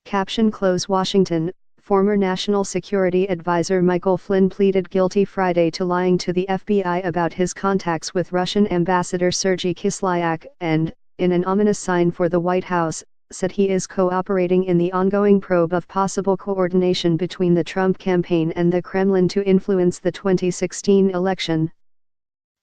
Caption close Washington, former National Security Advisor Michael Flynn pleaded guilty Friday to lying to the FBI about his contacts with Russian Ambassador Sergei Kislyak and, in an ominous sign for the White House, said he is cooperating in the ongoing probe of possible coordination between the Trump campaign and the Kremlin to influence the 2016 election.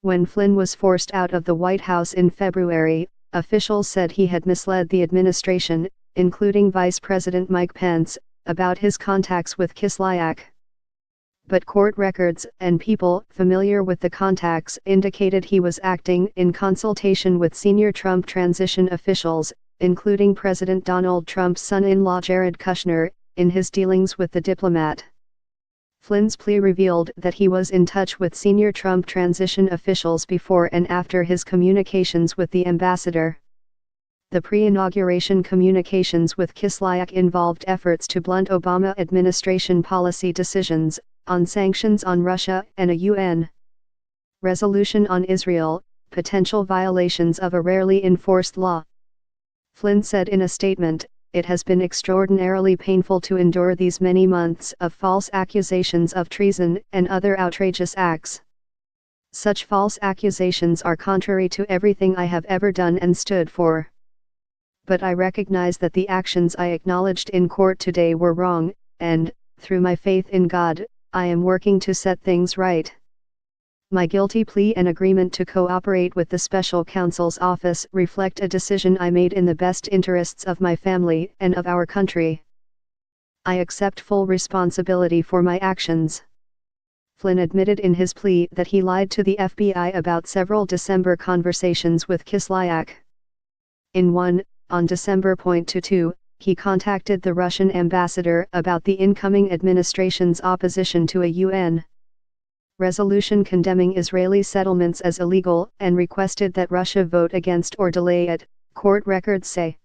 When Flynn was forced out of the White House in February, officials said he had misled the administration, including Vice President Mike Pence, about his contacts with Kislyak. But court records and people familiar with the contacts indicated he was acting in consultation with senior Trump transition officials, including President Donald Trump's son-in-law Jared Kushner, in his dealings with the diplomat. Flynn's plea revealed that he was in touch with senior Trump transition officials before and after his communications with the ambassador. The pre-inauguration communications with Kislyak involved efforts to blunt Obama administration policy decisions on sanctions on Russia and a UN resolution on Israel, potential violations of a rarely enforced law. Flynn said in a statement, "It has been extraordinarily painful to endure these many months of false accusations of treason and other outrageous acts. Such false accusations are contrary to everything I have ever done and stood for. But I recognize that the actions I acknowledged in court today were wrong, and, through my faith in God, I am working to set things right. My guilty plea and agreement to cooperate with the special counsel's office reflect a decision I made in the best interests of my family and of our country. I accept full responsibility for my actions." Flynn admitted in his plea that he lied to the FBI about several December conversations with Kislyak. In one, on December 22, he contacted the Russian ambassador about the incoming administration's opposition to a UN resolution condemning Israeli settlements as illegal and requested that Russia vote against or delay it, court records say.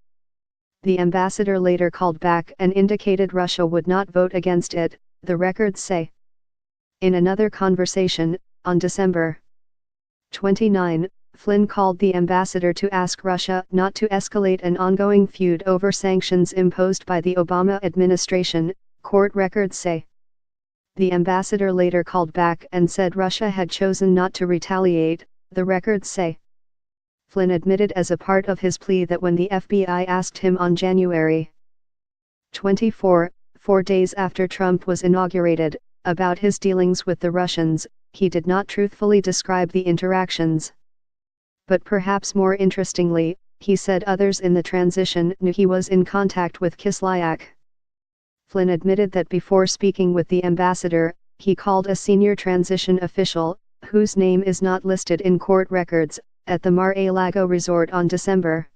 The ambassador later called back and indicated Russia would not vote against it, the records say. In another conversation, on December 29, Flynn called the ambassador to ask Russia not to escalate an ongoing feud over sanctions imposed by the Obama administration, court records say. The ambassador later called back and said Russia had chosen not to retaliate, the records say. Flynn admitted as a part of his plea that when the FBI asked him on January 24, 4 days after Trump was inaugurated, about his dealings with the Russians, he did not truthfully describe the interactions. But perhaps more interestingly, he said others in the transition knew he was in contact with Kislyak. Flynn admitted that before speaking with the ambassador, he called a senior transition official, whose name is not listed in court records, at the Mar-a-Lago resort on December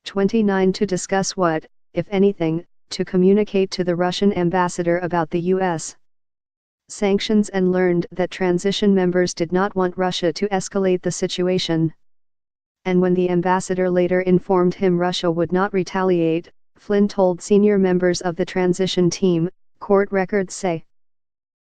29 to discuss what, if anything, to communicate to the Russian ambassador about the U.S. sanctions and learned that transition members did not want Russia to escalate the situation. And when the ambassador later informed him Russia would not retaliate, Flynn told senior members of the transition team, court records say.